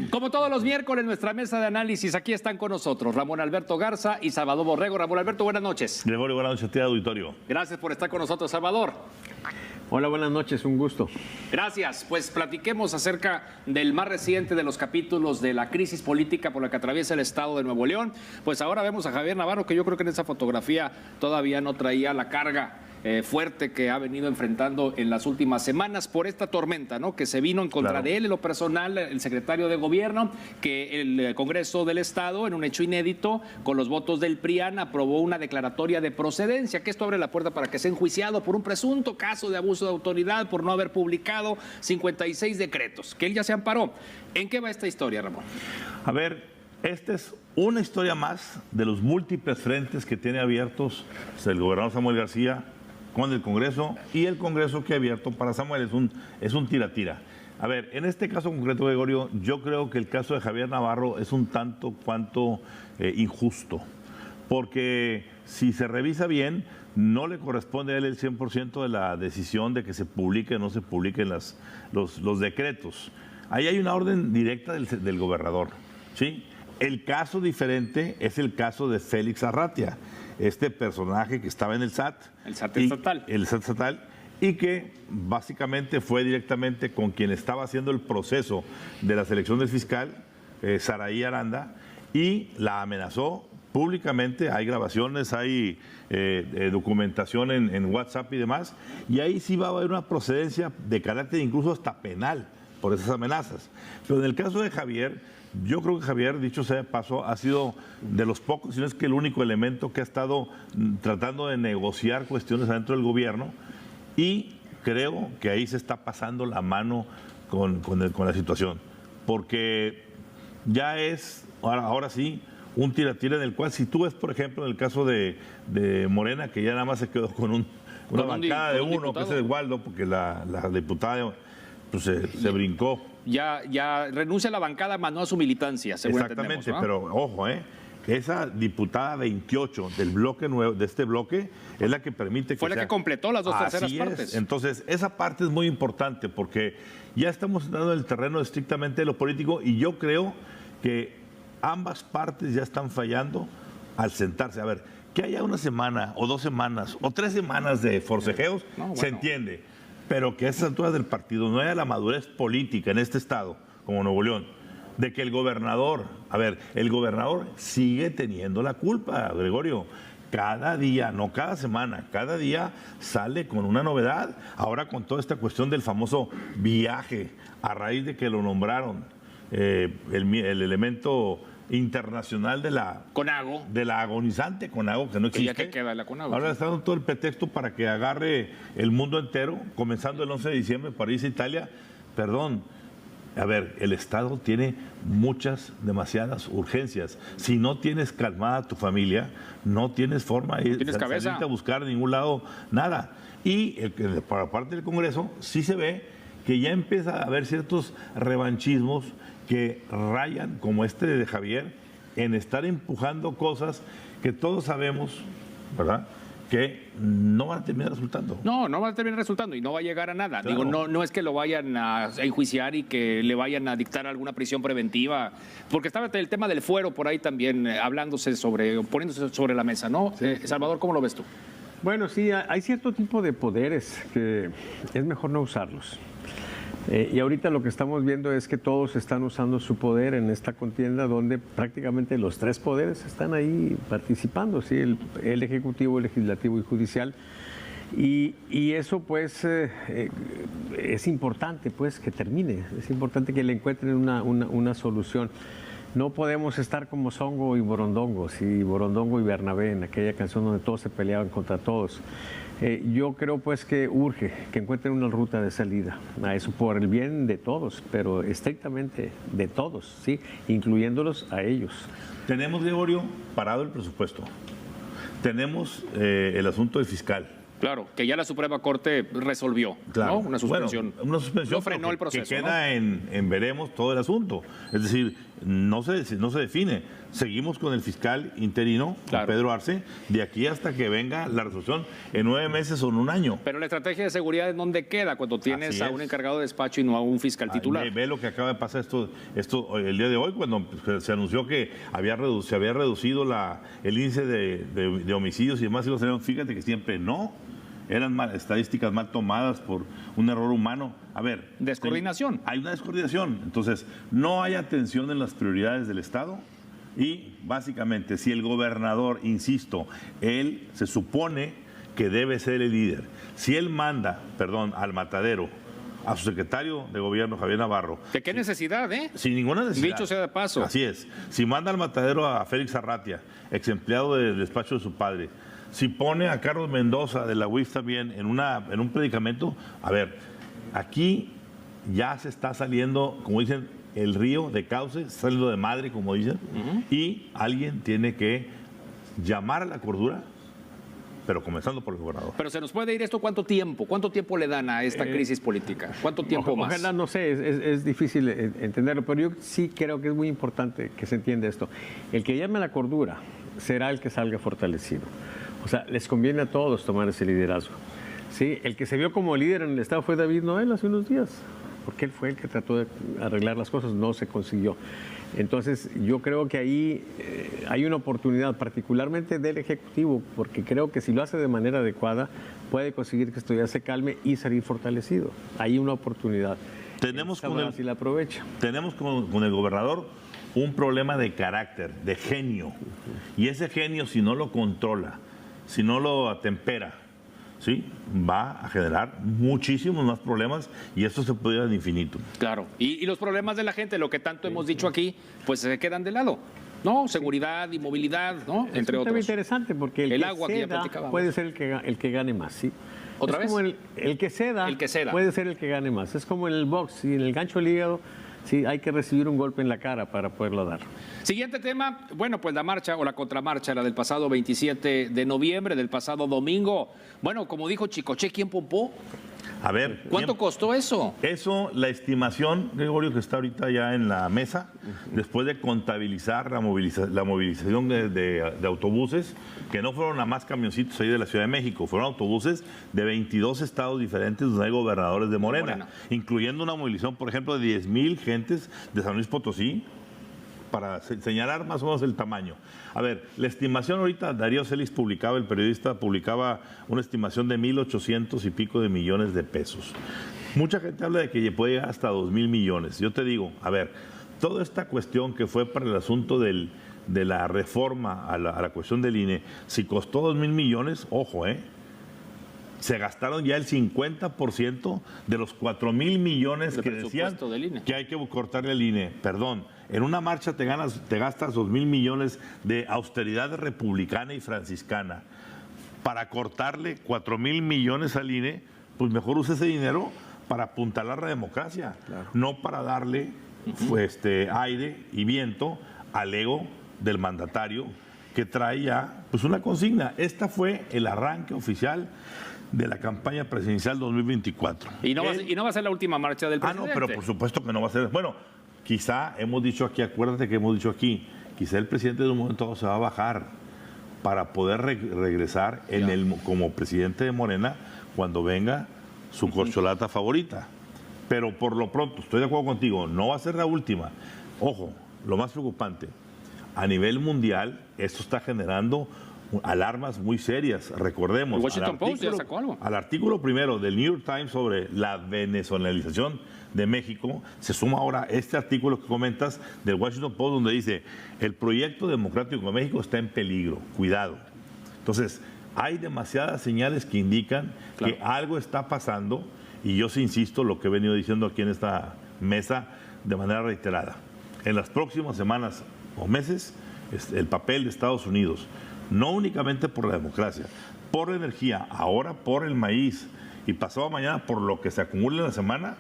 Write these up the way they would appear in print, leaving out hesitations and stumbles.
Como todos los miércoles, nuestra mesa de análisis, aquí están con nosotros Ramón Alberto Garza y Salvador Borrego. Ramón Alberto, buenas noches. Gregorio, buenas noches a ti, auditorio. Gracias por estar con nosotros, Salvador. Hola, buenas noches, un gusto. Gracias. Pues platiquemos acerca del más reciente de los capítulos de la crisis política por la que atraviesa el estado de Nuevo León. Pues ahora vemos a Javier Navarro, que yo creo que en esa fotografía todavía no traía la carga fuerte que ha venido enfrentando en las últimas semanas por esta tormenta, ¿no? Que se vino en contra de él, en lo personal, el secretario de gobierno, que el Congreso del Estado, en un hecho inédito, con los votos del PRIAN, aprobó una declaratoria de procedencia, que esto abre la puerta para que sea enjuiciado por un presunto caso de abuso de autoridad por no haber publicado 56 decretos, que él ya se amparó. ¿En qué va esta historia, Ramón? A ver, esta es una historia más de los múltiples frentes que tiene abiertos el gobernador Samuel García con el Congreso y el Congreso que ha abierto para Samuel. Es un tira-tira. A ver, en este caso concreto, Gregorio, yo creo que el caso de Javier Navarro es un tanto cuanto injusto, porque si se revisa bien, no le corresponde a él el 100% de la decisión de que se publique o no se publiquen los decretos. Ahí hay una orden directa del gobernador, ¿sí? El caso diferente es el caso de Félix Arratia, este personaje que estaba en el SAT. El SAT estatal. El SAT estatal, y que básicamente fue directamente con quien estaba haciendo el proceso de la selección del fiscal, Saraí Aranda, y la amenazó públicamente. Hay grabaciones, hay documentación en WhatsApp y demás, y ahí sí va a haber una procedencia de carácter incluso hasta penal por esas amenazas. Pero en el caso de Javier, yo creo que Javier, dicho sea de paso, ha sido de los pocos, si no es que el único elemento que ha estado tratando de negociar cuestiones adentro del gobierno, y creo que ahí se está pasando la mano con la situación, porque ya es, ahora sí, un tira-tira en el cual, si tú ves, por ejemplo, en el caso de Morena, que ya nada más se quedó con una bancada de uno, que es el Waldo, porque la diputada pues, se brincó. Ya renuncia a la bancada, más no a su militancia, según exactamente, ¿no? Pero ojo, esa diputada 28 del bloque nuevo, de este bloque, es la que permite que fue la que completó las dos terceras partes. Entonces, esa parte es muy importante porque ya estamos entrando en el terreno estrictamente de lo político, y yo creo que ambas partes ya están fallando al sentarse. A ver, que haya una semana o 2 semanas o 3 semanas de forcejeos, se entiende, pero que a esas alturas del partido no haya la madurez política en este estado, como Nuevo León, de que el gobernador sigue teniendo la culpa, Gregorio. Cada día, no cada semana, cada día sale con una novedad. Ahora con toda esta cuestión del famoso viaje, a raíz de que lo nombraron el elemento internacional de la CONAGO, de la agonizante CONAGO, que no existe. Que queda la CONAGO. Ahora está dando todo el pretexto para que agarre el mundo entero, comenzando el 11 de diciembre para irse a Italia. Perdón, a ver, el Estado tiene demasiadas urgencias. Si no tienes calmada a tu familia, no tienes forma de irte a buscar en ningún lado nada. Y por parte del Congreso sí se ve que ya empieza a haber ciertos revanchismos que rayan, como este de Javier, en estar empujando cosas que todos sabemos, ¿verdad?, que no van a terminar resultando. No van a terminar resultando y no va a llegar a nada. Claro. Digo, no es que lo vayan a enjuiciar y que le vayan a dictar alguna prisión preventiva, porque estaba el tema del fuero por ahí también poniéndose sobre la mesa, ¿no? Sí. Salvador, ¿cómo lo ves tú? Bueno, sí, hay cierto tipo de poderes que es mejor no usarlos. Y ahorita lo que estamos viendo es que todos están usando su poder en esta contienda, donde prácticamente los 3 poderes están ahí participando, ¿sí? El Ejecutivo, el Legislativo y Judicial. Y eso pues es importante pues que termine, es importante que le encuentren una solución. No podemos estar como Songo y Borondongo, ¿sí? Borondongo y Bernabé, en aquella canción donde todos se peleaban contra todos. Yo creo pues que urge que encuentren una ruta de salida a eso por el bien de todos, pero estrictamente de todos, ¿sí?, incluyéndolos a ellos. Tenemos, Gregorio, parado el presupuesto. Tenemos el asunto del fiscal. Claro, que ya la Suprema Corte resolvió, Claro. ¿no? Una suspensión. Bueno, una suspensión No frenó que, el proceso, que queda en veremos todo el asunto. Es decir, no se define. Seguimos con el fiscal interino, Claro. Pedro Arce, de aquí hasta que venga la resolución en 9 meses o en un año. Pero la estrategia de seguridad, ¿en dónde queda cuando tienes Así a es. un encargado de despacho y no a un fiscal titular? Ve lo que acaba de pasar esto el día de hoy, cuando se anunció que se había reducido el índice de homicidios y demás. Fíjate que siempre no. Eran estadísticas mal tomadas por un error humano. A ver. Descoordinación. Hay una descoordinación. Entonces, no hay atención en las prioridades del Estado. Y básicamente, si el gobernador, insisto, él se supone que debe ser el líder. Si él manda, al matadero, a su secretario de gobierno, Javier Navarro. ¿De qué necesidad, Sin ninguna necesidad. Dicho sea de paso. Así es. Si manda al matadero a Félix Arratia, ex empleado del despacho de su padre, si pone a Carlos Mendoza de la UIF también en un predicamento, a ver, aquí ya se está saliendo, como dicen, el río de cauce, está saliendo de madre, como dicen, y alguien tiene que llamar a la cordura, pero comenzando por el gobernador. Pero se nos puede ir esto, ¿cuánto tiempo? ¿Cuánto tiempo le dan a esta crisis política? ¿Cuánto tiempo más? Ojalá, no sé, es difícil entenderlo, pero yo sí creo que es muy importante que se entienda esto. El que llame a la cordura será el que salga fortalecido. O sea, les conviene a todos tomar ese liderazgo. ¿Sí? El que se vio como líder en el Estado fue David Noel hace unos días, porque él fue el que trató de arreglar las cosas, no se consiguió. Entonces, yo creo que ahí hay una oportunidad, particularmente del Ejecutivo, porque creo que si lo hace de manera adecuada, puede conseguir que esto ya se calme y salir fortalecido. Hay una oportunidad. Tenemos si la aprovecha. Tenemos con el gobernador un problema de carácter, de genio. Y ese genio, si no lo controla, si no lo atempera, ¿sí?, va a generar muchísimos más problemas y esto se puede ir al infinito. Claro. Y los problemas de la gente, lo que tanto hemos dicho aquí, pues se quedan de lado. ¿No? Seguridad y movilidad, ¿no? Entre otros. Es un tema interesante porque el que agua que ya ceda platicábamos puede ser el que gane más, ¿sí? ¿Otra es vez? Como el que ceda puede ser el que gane más. Es como en el box y en el gancho al hígado. Sí, hay que recibir un golpe en la cara para poderlo dar. Siguiente tema, bueno, pues la marcha o la contramarcha, la del pasado 27 de noviembre, del pasado domingo. Bueno, como dijo Chicoche, ¿quién pompó? A ver. ¿Cuánto costó eso? Eso, la estimación, Gregorio, que está ahorita ya en la mesa, después de contabilizar la movilización de autobuses, que no fueron nada más camioncitos ahí de la Ciudad de México, fueron autobuses de 22 estados diferentes donde hay gobernadores de Morena, incluyendo una movilización, por ejemplo, de 10,000 gentes de San Luis Potosí, para señalar más o menos el tamaño. A ver, la estimación ahorita, Darío Celis el periodista publicaba una estimación de 1,800 y pico de millones de pesos. Mucha gente habla de que puede llegar hasta 2,000 millones. Yo te digo, a ver, toda esta cuestión que fue para el asunto de la reforma a la cuestión del INE, si costó 2,000 millones, ojo, se gastaron ya el 50% de los 4,000 millones que decían que hay que cortarle al INE. Perdón, en una marcha te gastas 2,000 millones de austeridad republicana y franciscana. Para cortarle 4,000 millones al INE, pues mejor use ese dinero para apuntalar la democracia, no para darle aire y viento al ego del mandatario que trae ya pues una consigna. Esta fue el arranque oficial de la campaña presidencial 2024. Y no va a ser la última marcha del presidente. No, pero por supuesto que no va a ser. Bueno, quizá hemos dicho aquí, acuérdate que hemos dicho aquí, quizá el presidente de un momento dado se va a bajar para poder regresar como presidente de Morena cuando venga su corcholata favorita. Pero por lo pronto, estoy de acuerdo contigo, no va a ser la última. Ojo, lo más preocupante, a nivel mundial, esto está generando alarmas muy serias. Recordemos, el Washington Post ya sacó algo. Al artículo primero del New York Times sobre la venezolanización de México, se suma ahora este artículo que comentas del Washington Post, donde dice, el proyecto democrático de México está en peligro, cuidado. Entonces, hay demasiadas señales que indican que algo está pasando, y yo sí insisto lo que he venido diciendo aquí en esta mesa de manera reiterada. En las próximas semanas o meses, el papel de Estados Unidos, no únicamente por la democracia, por la energía, ahora por el maíz y pasado mañana por lo que se acumule en la semana,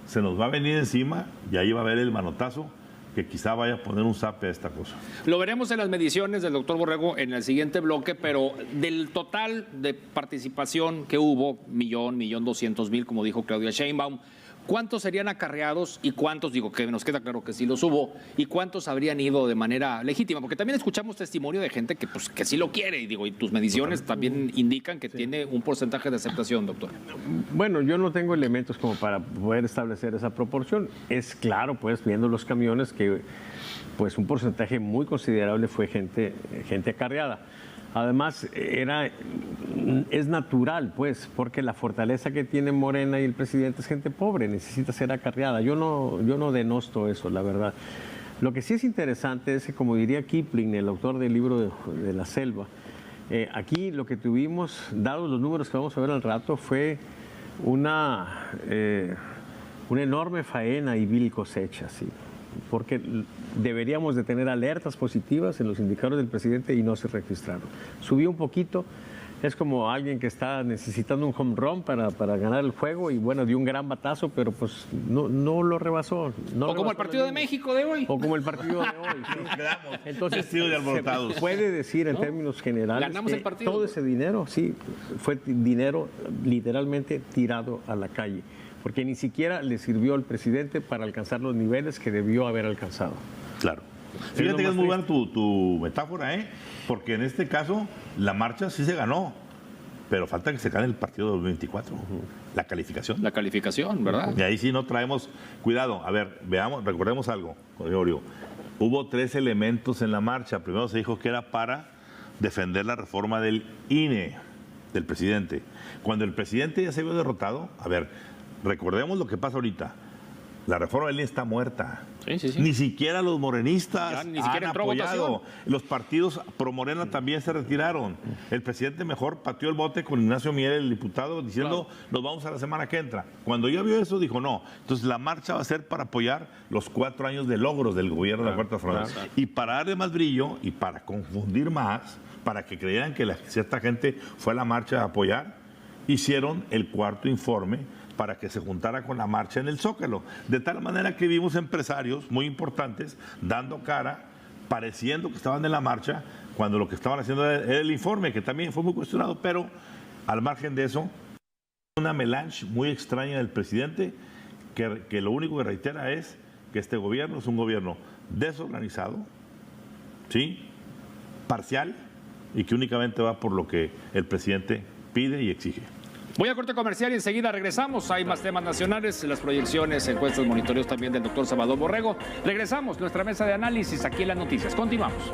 se nos va a venir encima y ahí va a haber el manotazo que quizá vaya a poner un zape a esta cosa. Lo veremos en las mediciones del doctor Borrego en el siguiente bloque, pero del total de participación que hubo, 1.200.000, como dijo Claudia Sheinbaum, ¿cuántos serían acarreados y cuántos, digo que nos queda claro que sí los hubo, y cuántos habrían ido de manera legítima? Porque también escuchamos testimonio de gente que, pues, que sí lo quiere, y digo, y tus mediciones también indican que tiene un porcentaje de aceptación, doctor. Bueno, yo no tengo elementos como para poder establecer esa proporción. Es claro, pues, viendo los camiones que pues un porcentaje muy considerable fue gente acarreada. Además, es natural, pues, porque la fortaleza que tiene Morena y el presidente es gente pobre, necesita ser acarreada. Yo no denosto eso, la verdad. Lo que sí es interesante es que, como diría Kipling, el autor del libro de La Selva, aquí lo que tuvimos, dados los números que vamos a ver al rato, fue una enorme faena y vil cosecha, sí. Porque deberíamos de tener alertas positivas en los indicadores del presidente y no se registraron. Subió un poquito, es como alguien que está necesitando un home run para ganar el juego y bueno, dio un gran batazo, pero pues no lo rebasó. O como el partido de México de hoy. O como el partido de hoy. ¿Sí? Nos quedamos Entonces, se puede decir en términos generales ganamos que el partido, todo ese dinero, sí, fue dinero literalmente tirado a la calle, porque ni siquiera le sirvió al presidente para alcanzar los niveles que debió haber alcanzado. Claro. Fíjate que es muy buena tu metáfora, porque en este caso la marcha sí se ganó, pero falta que se gane el partido de 2024, la calificación. La calificación, ¿verdad? Y ahí sí no traemos cuidado. A ver, recordemos algo, Gregorio. Hubo 3 elementos en la marcha. Primero se dijo que era para defender la reforma del INE, del presidente. Cuando el presidente ya se vio derrotado, a ver, recordemos lo que pasa ahorita. La reforma del INE está muerta. Sí. Ni siquiera los morenistas ni siquiera han entró apoyado. votación. Los partidos pro Morena también se retiraron. El presidente mejor pateó el bote con Ignacio Mier, el diputado, diciendo nos vamos a la semana que entra. Cuando ya vio eso, dijo no. Entonces la marcha va a ser para apoyar los 4 años de logros del gobierno de la Cuarta Transformación. Y para darle más brillo y para confundir más, para que creyeran que cierta gente fue a la marcha a apoyar, hicieron el 4º informe para que se juntara con la marcha en el Zócalo. De tal manera que vimos empresarios muy importantes dando cara, pareciendo que estaban en la marcha, cuando lo que estaban haciendo era el informe, que también fue muy cuestionado, pero al margen de eso, una melange muy extraña del presidente, que lo único que reitera es que este gobierno es un gobierno desorganizado, ¿sí?, parcial, y que únicamente va por lo que el presidente pide y exige. Voy a corte comercial y enseguida regresamos. Hay más temas nacionales, las proyecciones, encuestas, monitoreos también del doctor Salvador Borrego. Regresamos, nuestra mesa de análisis aquí en las noticias. Continuamos.